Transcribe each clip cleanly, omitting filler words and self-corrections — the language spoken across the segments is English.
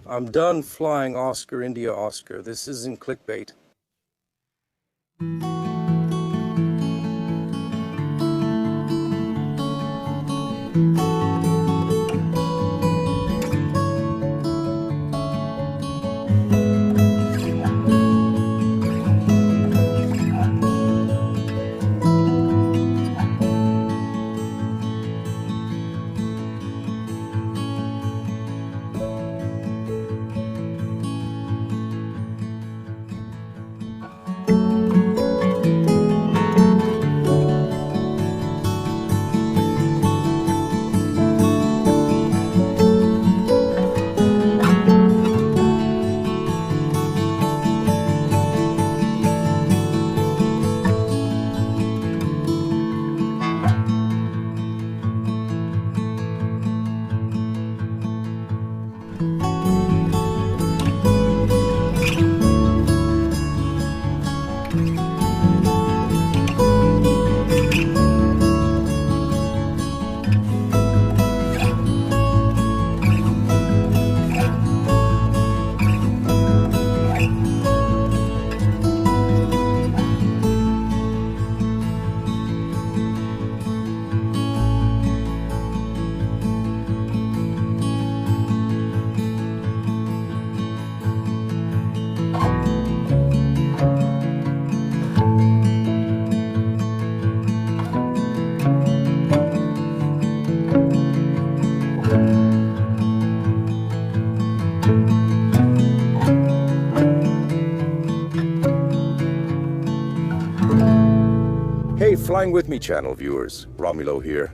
I'm done flying Oscar India Oscar. This isn't clickbait. Hey, Flying With Me channel viewers, Romulo here.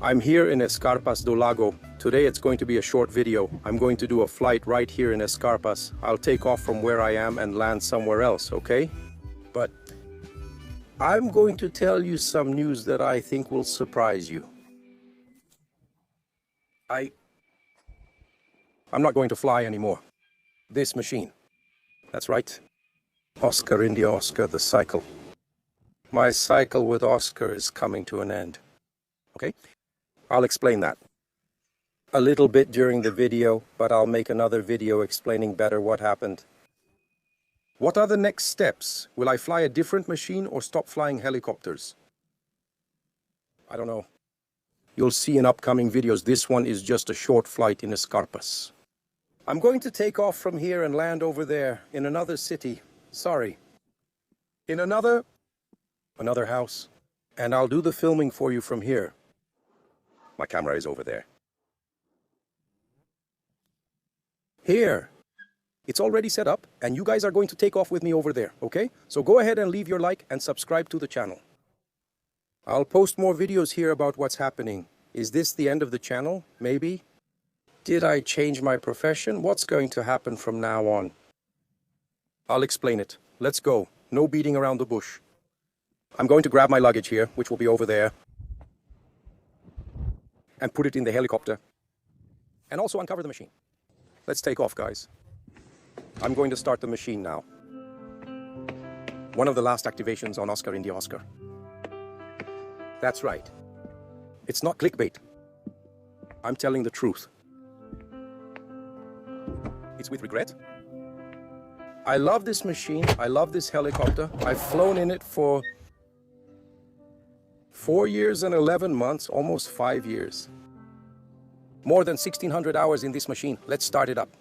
I'm here in Escarpas do Lago. Today it's going to be a short video. I'm going to do a flight right here in Escarpas. I'll take off from where I am and land somewhere else, okay? But I'm going to tell you some news that I think will surprise you. I'm not going to fly anymore. This machine. That's right. Oscar India Oscar, the cycle. My cycle with Oscar is coming to an end. Okay? I'll explain that a little bit during the video, but I'll make another video explaining better what happened. What are the next steps? Will I fly a different machine or stop flying helicopters? I don't know. You'll see in upcoming videos. This one is just a short flight in Escarpas. I'm going to take off from here and land over there in another city. Sorry. In another house, and I'll do the filming for you from here. My camera is over there. Here. It's already set up, and you guys are going to take off with me over there, okay? So go ahead and leave your like and subscribe to the channel. I'll post more videos here about what's happening. Is this the end of the channel? Maybe? Did I change my profession? What's going to happen from now on? I'll explain it. Let's go. No beating around the bush. I'm going to grab my luggage here, which will be over there, and put it in the helicopter, and also uncover the machine. Let's take off, guys. I'm going to start the machine now. One of the last activations on Oscar India Oscar. That's right. It's not clickbait. I'm telling the truth. It's with regret. I love this machine. I love this helicopter. I've flown in it for 4 years and 11 months, almost 5 years. More than 1,600 hours in this machine. Let's start it up.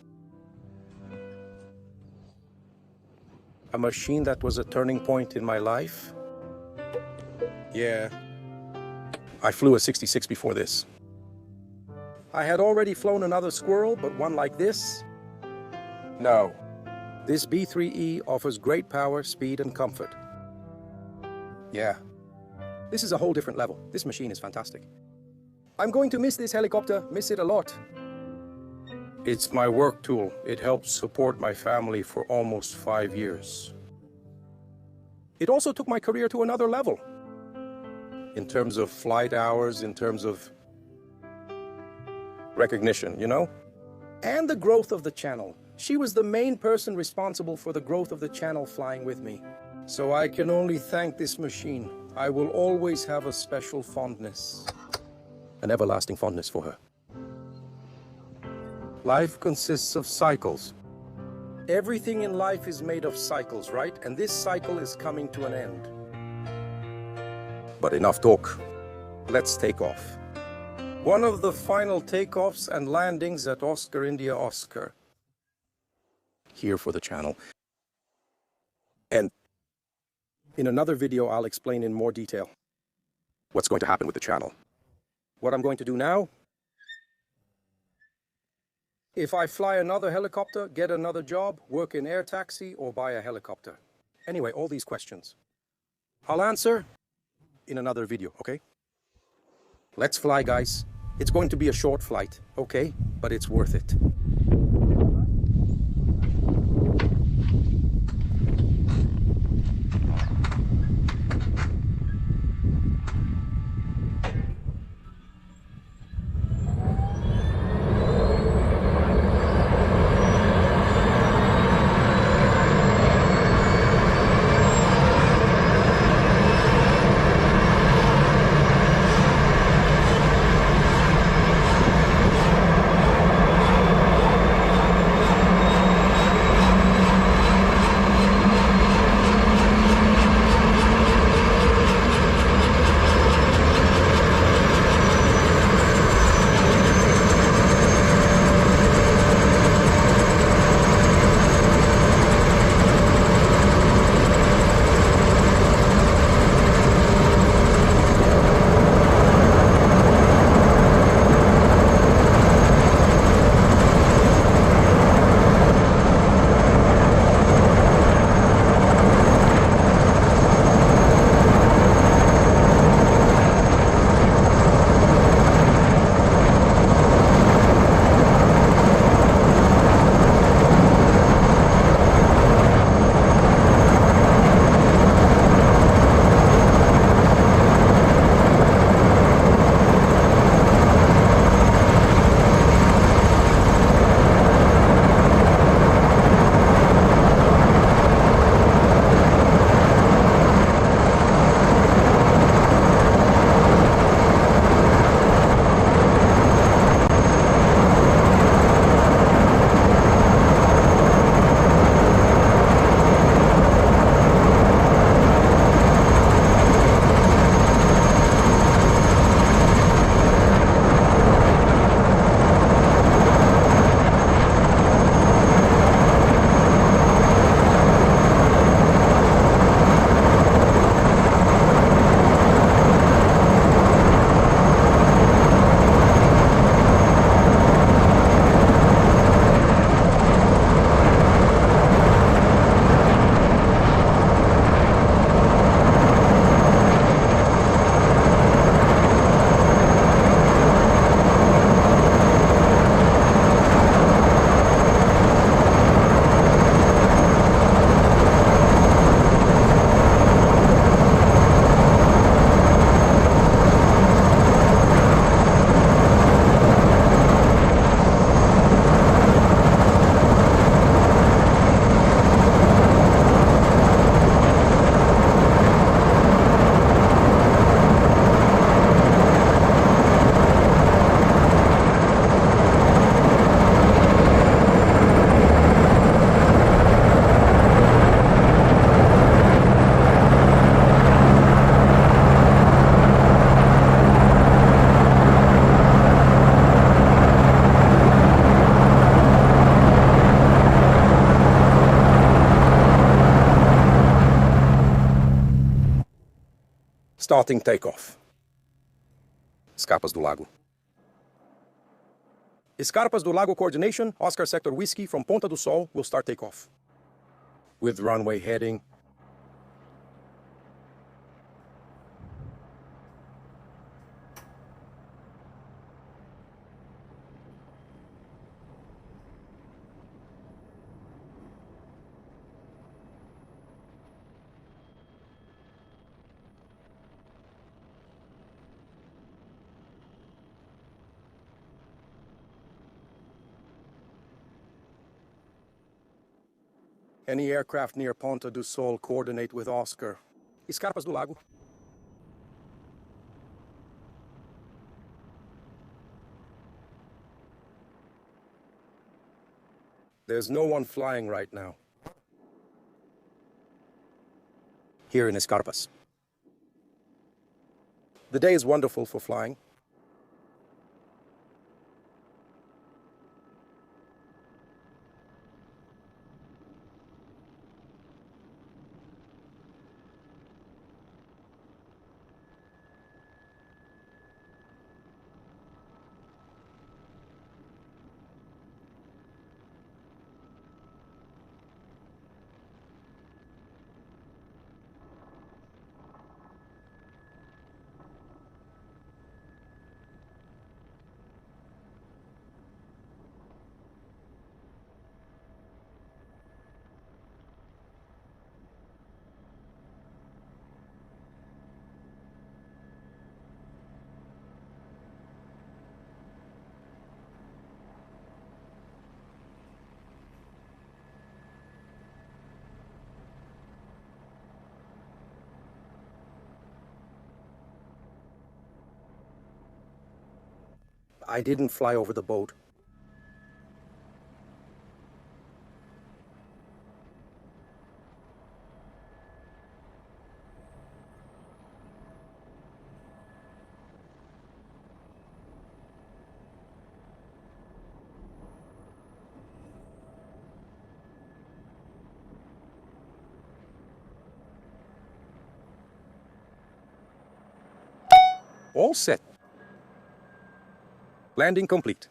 A machine that was a turning point in my life. Yeah. I flew a 66 before this. I had already flown another Squirrel, but one like this? No. This B3E offers great power, speed, and comfort. Yeah. This is a whole different level. This machine is fantastic. I'm going to miss this helicopter, miss it a lot. It's my work tool. It helps support my family for almost 5 years. It also took my career to another level. In terms of flight hours, in terms of recognition, you know? And the growth of the channel. She was the main person responsible for the growth of the channel flying with me. So I can only thank this machine. I will always have a special fondness. An everlasting fondness for her. Life consists of cycles. Everything in life is made of cycles, right? And this cycle is coming to an end. But enough talk. Let's take off. One of the final takeoffs and landings at Oscar India Oscar. Here for the channel. And in another video, I'll explain in more detail what's going to happen with the channel. What I'm going to do now, if I fly another helicopter, get another job, work in air taxi, or buy a helicopter. Anyway, all these questions I'll answer in another video, okay? Let's fly, guys. It's going to be a short flight, okay? But it's worth it. Starting takeoff. Escarpas do Lago. Escarpas do Lago coordination, Oscar Sector Whiskey from Ponta do Sol will start takeoff. With runway heading. Any aircraft near Ponta do Sol coordinate with Oscar. Escarpas do Lago. There's no one flying right now. Here in Escarpas. The day is wonderful for flying. I didn't fly over the boat. All set. Landing complete.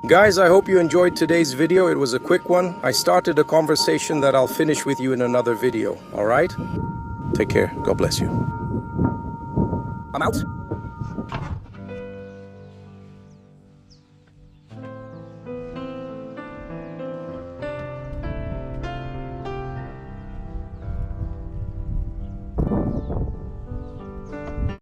Guys, I hope you enjoyed today's video. It was a quick one. I started a conversation that I'll finish with you in another video, all right? Take care. God bless you. I'm out.